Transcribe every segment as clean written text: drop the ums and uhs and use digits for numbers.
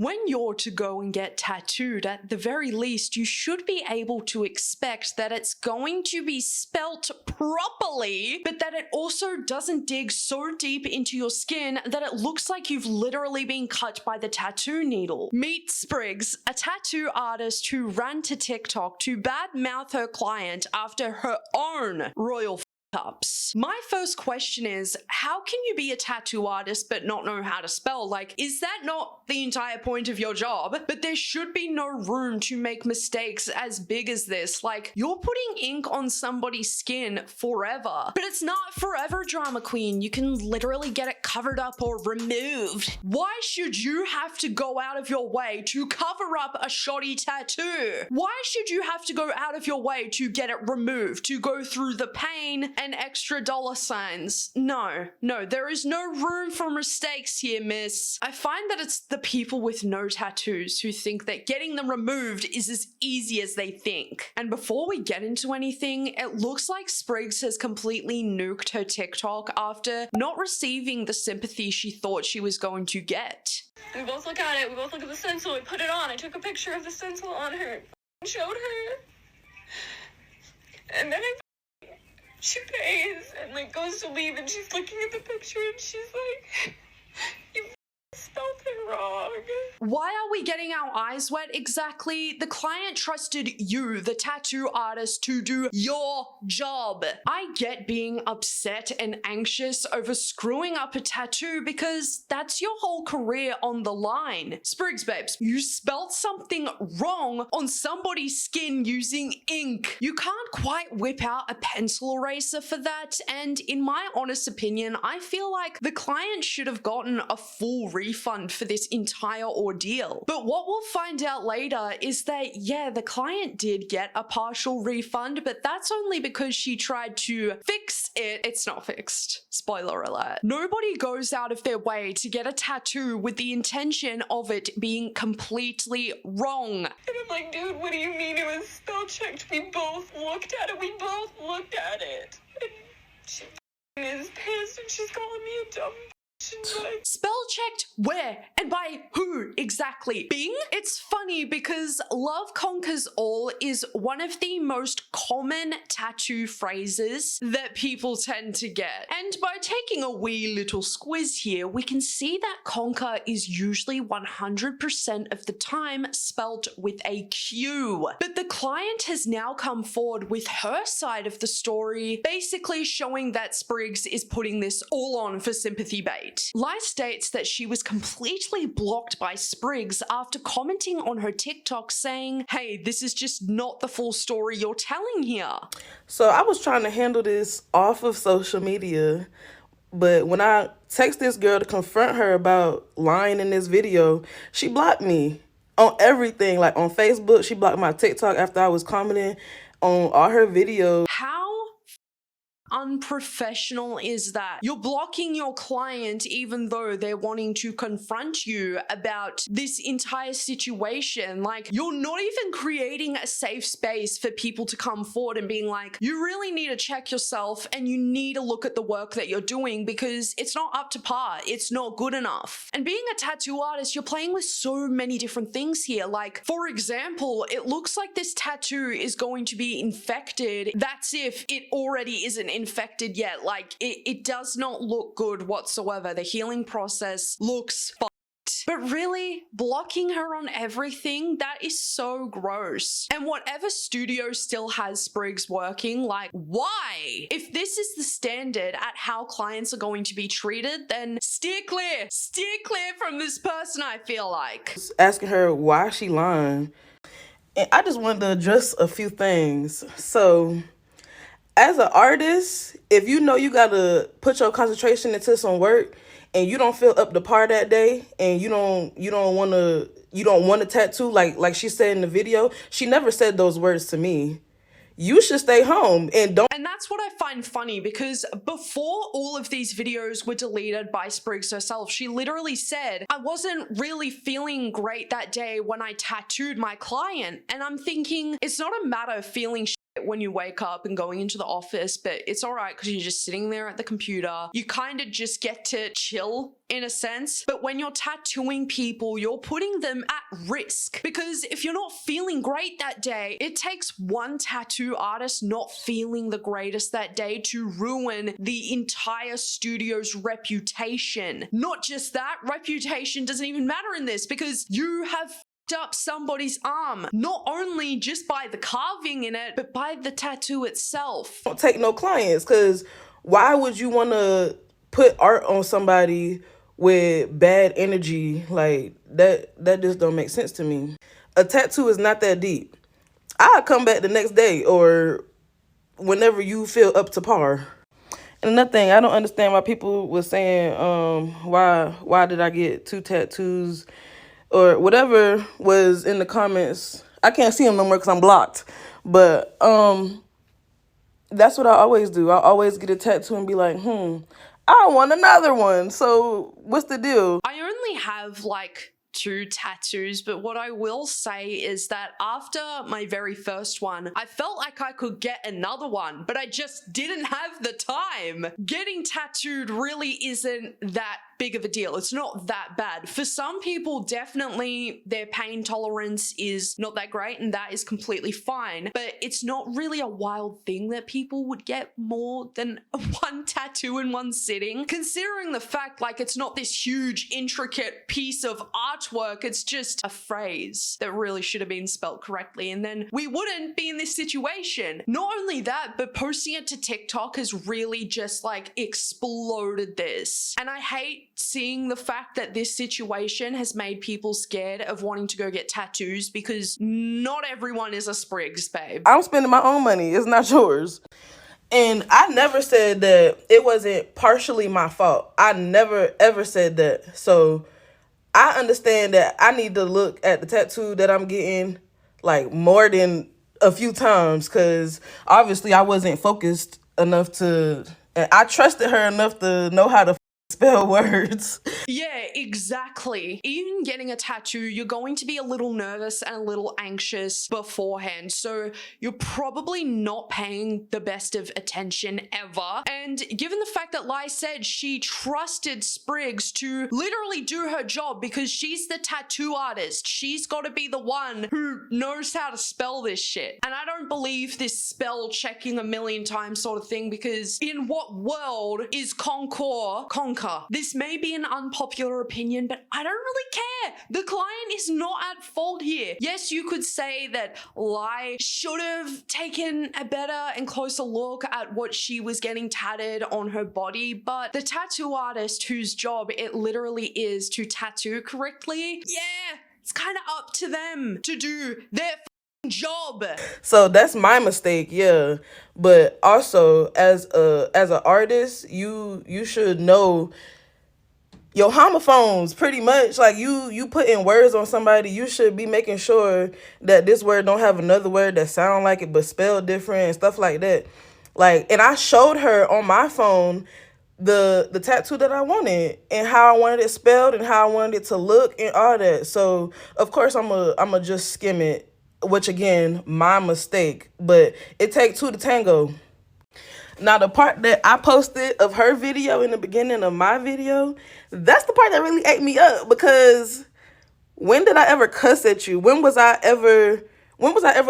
When you're to go and get tattooed, at the very least, you should be able to expect that it's going to be spelt properly, but that it also doesn't dig so deep into your skin that it looks like you've literally been cut by the tattoo needle. Meet Spriggs, a tattoo artist who ran to TikTok to badmouth her client after her own royal ups. My first question is, how can you be a tattoo artist but not know how to spell? Like, is that not the entire point of your job? But there should be no room to make mistakes as big as this. Like, you're putting ink on somebody's skin forever. But it's not forever, drama queen. You can literally get it covered up or removed. Why should you have to go out of your way to cover up a shoddy tattoo? Why should you have to go out of your way to get it removed, to go through the pain and extra dollar signs? No, there is no room for mistakes here, miss. I find that it's the people with no tattoos who think that getting them removed is as easy as they think. And before we get into anything, it looks like Spriggs has completely nuked her TikTok after not receiving the sympathy she thought she was going to get. We both look at it, we both look at the stencil, we put it on, I took a picture of the stencil on her, showed her, and then she pays and like goes to leave and she's looking at the picture and she's like, you spelled it wrong. Why are we getting our eyes wet exactly? The client trusted you, the tattoo artist, to do your job. I get being upset and anxious over screwing up a tattoo because that's your whole career on the line. Spriggs babes, you spelled something wrong on somebody's skin using ink. You can't quite whip out a pencil eraser for that, and in my honest opinion, I feel like the client should have gotten a full refund for this entire ordeal. But what we'll find out later is that, yeah, the client did get a partial refund, but that's only because she tried to fix it. It's not fixed. Spoiler alert. Nobody goes out of their way to get a tattoo with the intention of it being completely wrong. And I'm like, dude, what do you mean it was spell checked? We both looked at it. And she is pissed and she's calling me a dumb. Spell checked where and by who exactly? Bing? It's funny because love conquers all is one of the most common tattoo phrases that people tend to get. And by taking a wee little squiz here, we can see that conquer is usually 100% of the time spelt with a Q. But the client has now come forward with her side of the story, basically showing that Spriggs is putting this all on for sympathy bait. Lai states that she was completely blocked by Spriggs after commenting on her TikTok saying, hey, this is just not the full story you're telling here. So I was trying to handle this off of social media, but when I text this girl to confront her about lying in this video, she blocked me on everything. Like on Facebook, she blocked my TikTok after I was commenting on all her videos. How unprofessional is that? You're blocking your client even though they're wanting to confront you about this entire situation. Like, you're not even creating a safe space for people to come forward and being like, you really need to check yourself and you need to look at the work that you're doing because it's not up to par. It's not good enough. And being a tattoo artist, you're playing with so many different things here. Like, for example, it looks like this tattoo is going to be infected. That's if it already isn't infected yet. Like, it does not look good whatsoever. The healing process looks fucked. But really, blocking her on everything, that is so gross. And whatever studio still has Spriggs working, like, why? If this is the standard at how clients are going to be treated, then steer clear from this person, I feel like. Asking her why she lying. And I just wanted to address a few things. So, as an artist, if you know you gotta put your concentration into some work and you don't feel up to par that day and you don't want to tattoo like she said in the video, she never said those words to me. You should stay home and don't. And that's what I find funny because before all of these videos were deleted by Spriggs herself, she literally said, I wasn't really feeling great that day when I tattooed my client. And I'm thinking, it's not a matter of feeling when you wake up and going into the office, but it's all right because you're just sitting there at the computer. You kind of just get to chill in a sense. But when you're tattooing people, you're putting them at risk, because if you're not feeling great that day, it takes one tattoo artist not feeling the greatest that day to ruin the entire studio's reputation. Not just that, reputation doesn't even matter in this, because you have up somebody's arm, not only just by the carving in it, but by the tattoo itself. Don't take no clients, because why would you want to put art on somebody with bad energy? Like that just don't make sense to me. A tattoo is not that deep. I'll come back the next day or whenever you feel up to par. And another thing, I don't understand why people were saying, why did I get 2 tattoos? Or whatever was in the comments. I can't see them no more because I'm blocked. But that's what I always do. I always get a tattoo and be like, I want another one. So what's the deal? I only have like 2 tattoos, but what I will say is that after my very first one, I felt like I could get another one, but I just didn't have the time. Getting tattooed really isn't that big of a deal. It's not that bad. For some people, definitely their pain tolerance is not that great, and that is completely fine, but it's not really a wild thing that people would get more than 1 tattoo in one sitting, considering the fact like it's not this huge intricate piece of artwork. It's just a phrase that really should have been spelled correctly, and then we wouldn't be in this situation. Not only that, but posting it to TikTok has really just like exploded this, and I hate seeing the fact that this situation has made people scared of wanting to go get tattoos, because not everyone is a Spriggs, babe. I'm spending my own money. It's not yours. And I never said that it wasn't partially my fault. I never ever said that. So I understand that I need to look at the tattoo that I'm getting like more than a few times, because obviously I wasn't focused enough to, and I trusted her enough to know how to spell words. Yeah, exactly. Even getting a tattoo, you're going to be a little nervous and a little anxious beforehand. So you're probably not paying the best of attention ever. And given the fact that Lai said she trusted Spriggs to literally do her job because she's the tattoo artist, she's got to be the one who knows how to spell this shit. And I don't believe this spell checking a million times sort of thing, because in what world is conquer? This may be an unpopular opinion, but I don't really care. The client is not at fault here. Yes, you could say that Lai should have taken a better and closer look at what she was getting tatted on her body, but the tattoo artist whose job it literally is to tattoo correctly, yeah, it's kind of up to them to do their job. So that's my mistake, yeah. But also as an artist, you should know your homophones pretty much. Like you put in words on somebody, you should be making sure that this word don't have another word that sound like it but spelled different and stuff like that. Like, and I showed her on my phone the tattoo that I wanted and how I wanted it spelled and how I wanted it to look and all that. So of course I'ma just skim it, which again, my mistake, but it takes 2 to tango. Now the part that I posted of her video in the beginning of my video, that's the part that really ate me up, because when did I ever cuss at you? When was I ever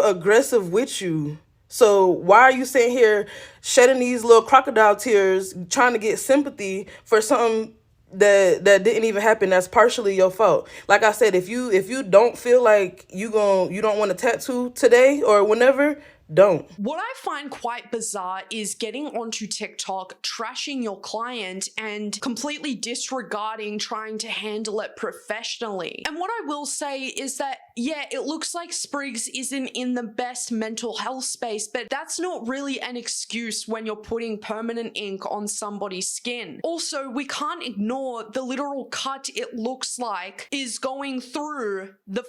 aggressive with you? So why are you sitting here shedding these little crocodile tears trying to get sympathy for something that didn't even happen? That's partially your fault. Like I said, if you don't feel like you don't want a tattoo today or whenever, don't. What I find quite bizarre is getting onto TikTok, trashing your client, and completely disregarding trying to handle it professionally. And what I will say is that, yeah, it looks like Spriggs isn't in the best mental health space, but that's not really an excuse when you're putting permanent ink on somebody's skin. Also, we can't ignore the literal cut it looks like is going through the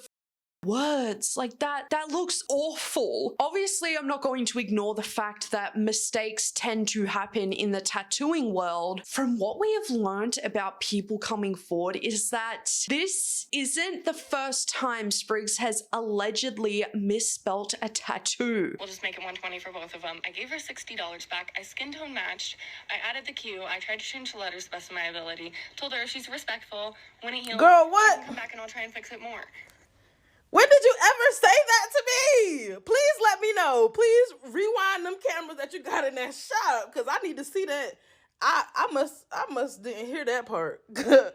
words like that looks awful. Obviously, I'm not going to ignore the fact that mistakes tend to happen in the tattooing world. From what we have learned about people coming forward is that this isn't the first time Spriggs has allegedly misspelt a tattoo. We'll just make it 120 for both of them. I gave her $60 back. I skin tone matched. I added the Q. I tried to change the letters to the best of my ability. Told her if she's respectful, when it heals, Girl, what? she can come back and I'll try and fix it more. When did you ever say that to me? Please let me know. Please rewind them cameras that you got in that shop, because I need to see that. I must didn't hear that part.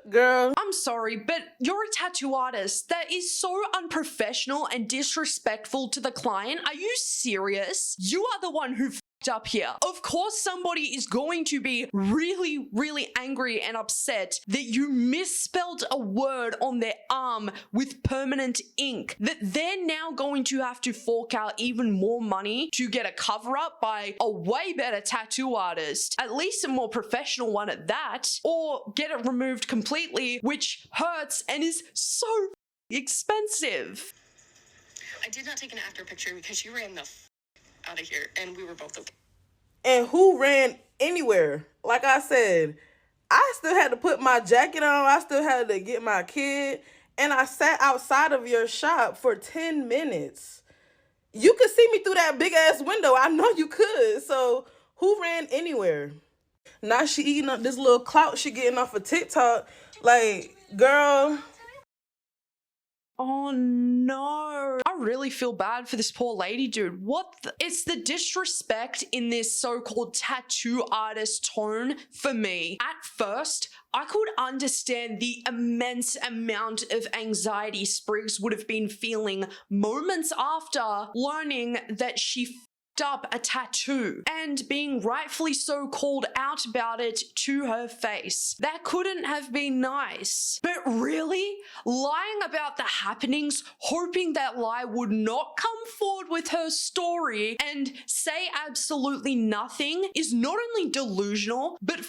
Girl. I'm sorry, but you're a tattoo artist. That is so unprofessional and disrespectful to the client. Are you serious? You are the one who f***ed up here. Of course somebody is going to be really angry and upset that you misspelled a word on their arm with permanent ink, that they're now going to have to fork out even more money to get a cover up by a way better tattoo artist, at least a more professional one at that, or get it removed completely, which hurts and is so expensive. I did not take an after picture because she ran the out of here and we were both okay. And who ran anywhere? Like I said, I still had to put my jacket on. I still had to get my kid. And I sat outside of your shop for 10 minutes. You could see me through that big ass window. I know you could. So who ran anywhere? Now she eating up this little clout she getting off of TikTok. Like, girl. Oh no. I really feel bad for this poor lady, dude. It's the disrespect in this so-called tattoo artist tone for me. At first, I could understand the immense amount of anxiety Spriggs would have been feeling moments after learning that she f***ed up a tattoo and being rightfully so called out about it to her face. That couldn't have been nice. But really, lying about the happenings, hoping that Lai would not come forward with her story and say absolutely nothing is not only delusional, but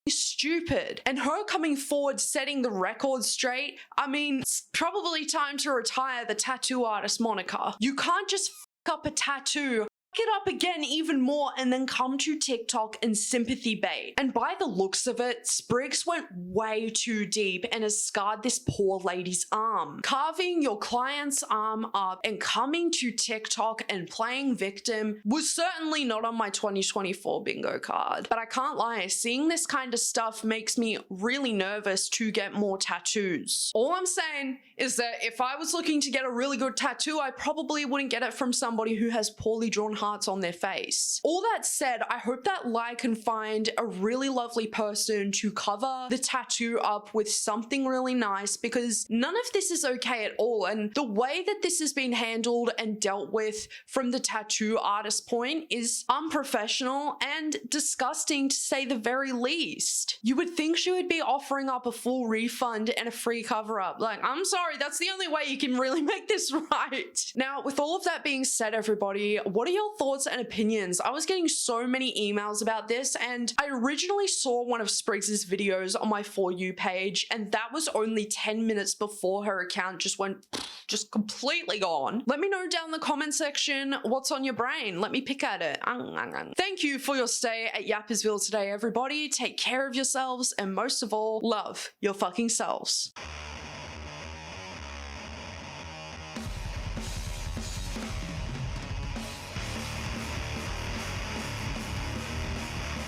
stupid. And her coming forward setting the record straight, I mean, it's probably time to retire the tattoo artist moniker. You can't just f*** up a tattoo, it up again even more, and then come to TikTok and sympathy bait. And by the looks of it, Spriggs went way too deep and has scarred this poor lady's arm. Carving your client's arm up and coming to TikTok and playing victim was certainly not on my 2024 bingo card. But I can't lie, seeing this kind of stuff makes me really nervous to get more tattoos. All I'm saying is that if I was looking to get a really good tattoo, I probably wouldn't get it from somebody who has poorly drawn hearts on their face. All that said, I hope that Lai can find a really lovely person to cover the tattoo up with something really nice, because none of this is okay at all. And the way that this has been handled and dealt with from the tattoo artist point is unprofessional and disgusting, to say the very least. You would think she would be offering up a full refund and a free cover up. Like, I'm sorry, that's the only way you can really make this right. Now, with all of that being said, everybody, what are your thoughts and opinions? I was getting so many emails about this, and I originally saw one of Spriggs's videos on my For You page, and that was only 10 minutes before her account just went just completely gone. Let me know down in the comment section what's on your brain. Let me pick at it. Thank you for your stay at Yappersville today, everybody. Take care of yourselves, and most of all, love your fucking selves.